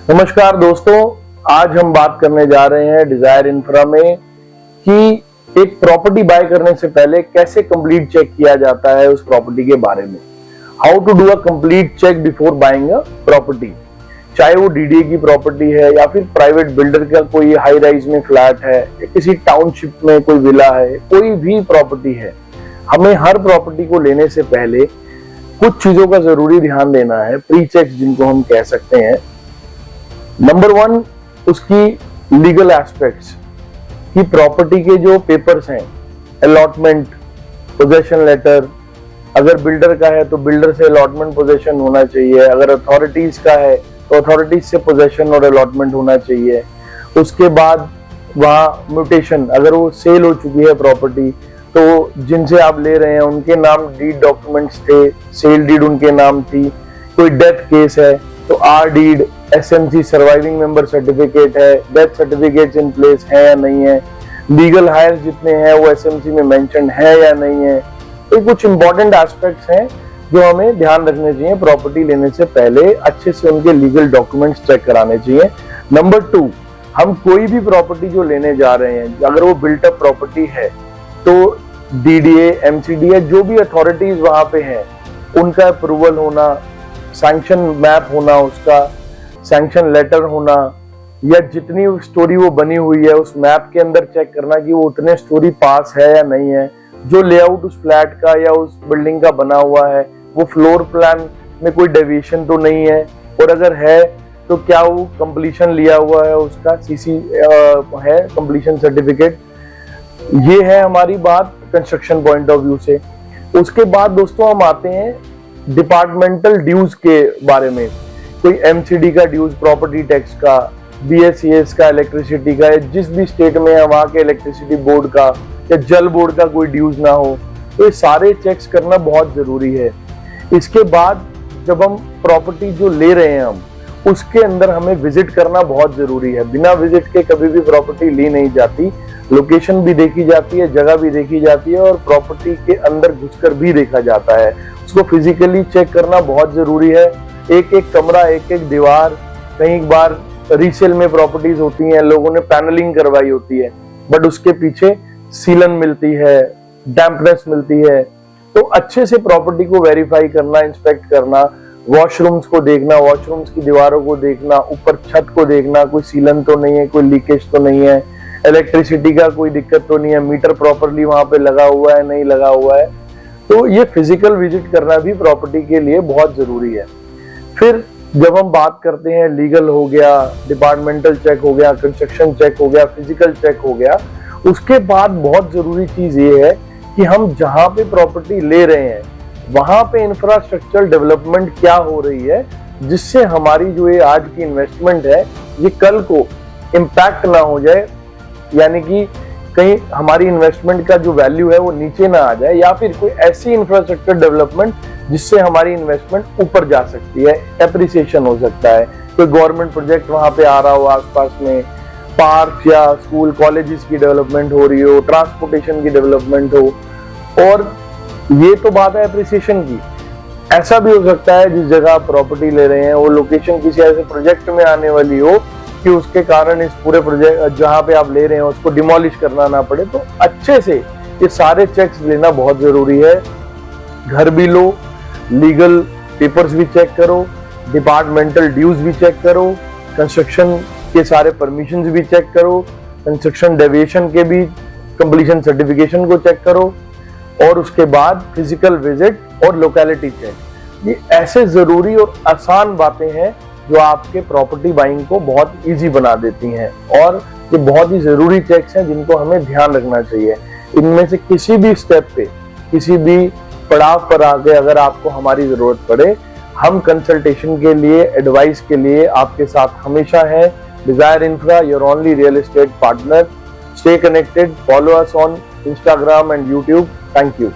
नमस्कार दोस्तों, आज हम बात करने जा रहे हैं डिजायर इंफ्रा में कि एक प्रॉपर्टी बाय करने से पहले कैसे कंप्लीट चेक किया जाता है उस प्रॉपर्टी के बारे में। How to do a complete check before buying a property. चाहे वो डीडीए की प्रॉपर्टी है या फिर प्राइवेट बिल्डर का कोई हाई राइज में फ्लैट है या किसी टाउनशिप में कोई विला है, कोई भी प्रॉपर्टी है, हमें हर प्रॉपर्टी को लेने से पहले कुछ चीजों का जरूरी ध्यान देना है, प्री चेक जिनको हम कह सकते हैं। नंबर 1, उसकी लीगल एस्पेक्ट्स की प्रॉपर्टी के जो पेपर्स हैं, अलॉटमेंट, पोजेशन लेटर, अगर बिल्डर का है तो बिल्डर से अलॉटमेंट पोजेशन होना चाहिए, अगर अथॉरिटीज का है तो अथॉरिटीज से पोजेशन और अलॉटमेंट होना चाहिए। उसके बाद वहाँ म्यूटेशन, अगर वो सेल हो चुकी है प्रॉपर्टी तो जिनसे आप ले रहे हैं उनके नाम डीड डॉक्यूमेंट्स थे, सेल डीड उनके नाम थी, कोई डेथ केस है तो or deed, SMC surviving member certificate है, डेथ सर्टिफिकेट्स इन प्लेस है या नहीं है, लीगल हायर जितने हैं वो एसएमसी में मेंशन है या नहीं है। तो कुछ इंपॉर्टेंट एस्पेक्ट्स हैं जो हमें ध्यान रखने चाहिए प्रॉपर्टी लेने से पहले, अच्छे से उनके लीगल डॉक्यूमेंट्स चेक कराने चाहिए। नंबर 2, हम कोई भी प्रॉपर्टी जो लेने जा रहे हैं, अगर वो बिल्ट अप प्रॉपर्टी है तो डीडीए, एमसीडीए, जो भी अथॉरिटीज वहां पे हैं उनका अप्रूवल होना, सैंक्शन मैप होना, उसका सैंक्शन लेटर होना, या जितनी स्टोरी वो बनी हुई है उस मैप के अंदर चेक करना कि वो उतने स्टोरी पास है या नहीं है, जो लेआउट उस फ्लैट का या उस बिल्डिंग का बना हुआ है वो फ्लोर प्लान में कोई डेविएशन तो नहीं है, और अगर है तो क्या वो कंप्लीशन लिया हुआ है, उसका सीसी है कंप्लीशन सर्टिफिकेट। ये है हमारी बात कंस्ट्रक्शन पॉइंट ऑफ व्यू से। उसके बाद दोस्तों हम आते हैं डिपार्टमेंटल ड्यूज के बारे में। कोई एमसीडी का ड्यूज, प्रॉपर्टी टैक्स का, बीएसईएस का, इलेक्ट्रिसिटी का, जिस भी स्टेट में है वहां के इलेक्ट्रिसिटी बोर्ड का या जल बोर्ड का कोई ड्यूज ना हो, तो ये सारे चेक्स करना बहुत जरूरी है। इसके बाद जब हम प्रॉपर्टी जो ले रहे हैं हम उसके अंदर हमें विजिट करना बहुत जरूरी है। बिना विजिट के कभी भी प्रॉपर्टी ली नहीं जाती। लोकेशन भी देखी जाती है, जगह भी देखी जाती है और प्रॉपर्टी के अंदर घुसकर भी देखा जाता है। उसको फिजिकली चेक करना बहुत जरूरी है। एक एक कमरा, एक एक दीवार, कई बार रीसेल में प्रॉपर्टीज होती हैं, लोगों ने पैनलिंग करवाई होती है बट उसके पीछे सीलन मिलती है, डैम्पनेस मिलती है। तो अच्छे से प्रॉपर्टी को वेरीफाई करना, इंस्पेक्ट करना, वॉशरूम्स को देखना, वॉशरूम्स की दीवारों को देखना, ऊपर छत को देखना, कोई सीलन तो नहीं है, कोई लीकेज तो नहीं है, इलेक्ट्रिसिटी का कोई दिक्कत तो नहीं है, मीटर प्रॉपरली वहां पे लगा हुआ है नहीं लगा हुआ है। तो ये फिजिकल विजिट करना भी प्रॉपर्टी के लिए बहुत जरूरी है। फिर जब हम बात करते हैं लीगल हो गया, डिपार्टमेंटल चेक हो गया, कंस्ट्रक्शन चेक हो गया, फिजिकल चेक हो गया, उसके बाद बहुत जरूरी चीज ये है कि हम जहां पे प्रॉपर्टी ले रहे हैं वहां पे इंफ्रास्ट्रक्चर डेवलपमेंट क्या हो रही है, जिससे हमारी जो ये आज की इन्वेस्टमेंट है ये कल को इम्पैक्ट ना हो जाए, यानी कि कहीं हमारी इन्वेस्टमेंट का जो वैल्यू है वो नीचे ना आ जाए, या फिर कोई ऐसी इंफ्रास्ट्रक्चर डेवलपमेंट जिससे हमारी इन्वेस्टमेंट ऊपर जा सकती है, एप्रिसिएशन हो सकता है, कोई गवर्नमेंट प्रोजेक्ट वहां पे आ रहा हो, आसपास में पार्क या स्कूल कॉलेजेस की डेवलपमेंट हो रही हो, ट्रांसपोर्टेशन की डेवलपमेंट हो। और ये तो बात है एप्रिसिएशन की। ऐसा भी हो सकता है जिस जगह आप प्रॉपर्टी ले रहे हैं वो लोकेशन किसी ऐसे प्रोजेक्ट में आने वाली हो कि उसके कारण इस पूरे प्रोजेक्ट जहां पे आप ले रहे हैं उसको डिमोलिश करना ना पड़े। तो अच्छे से ये सारे चेक्स लेना बहुत जरूरी है। घर भी लो, लीगल पेपर्स भी चेक करो, डिपार्टमेंटल ड्यूज भी चेक करो, कंस्ट्रक्शन के सारे परमिशंस भी चेक करो, कंस्ट्रक्शन डेविएशन के भी कंप्लीशन सर्टिफिकेशन को चेक करो, और उसके बाद फिजिकल विजिट और लोकेलिटी चेक। ये ऐसे जरूरी और आसान बातें हैं जो आपके प्रॉपर्टी बाइंग को बहुत इजी बना देती हैं, और ये बहुत ही जरूरी चेक्स हैं जिनको हमें ध्यान रखना चाहिए। इनमें से किसी भी स्टेप पे, किसी भी पड़ाव पर आगे अगर आपको हमारी जरूरत पड़े, हम कंसल्टेशन के लिए, एडवाइस के लिए आपके साथ हमेशा हैं। Desire infra, your only real estate partner. Stay connected, follow us on Instagram and YouTube. Thank you.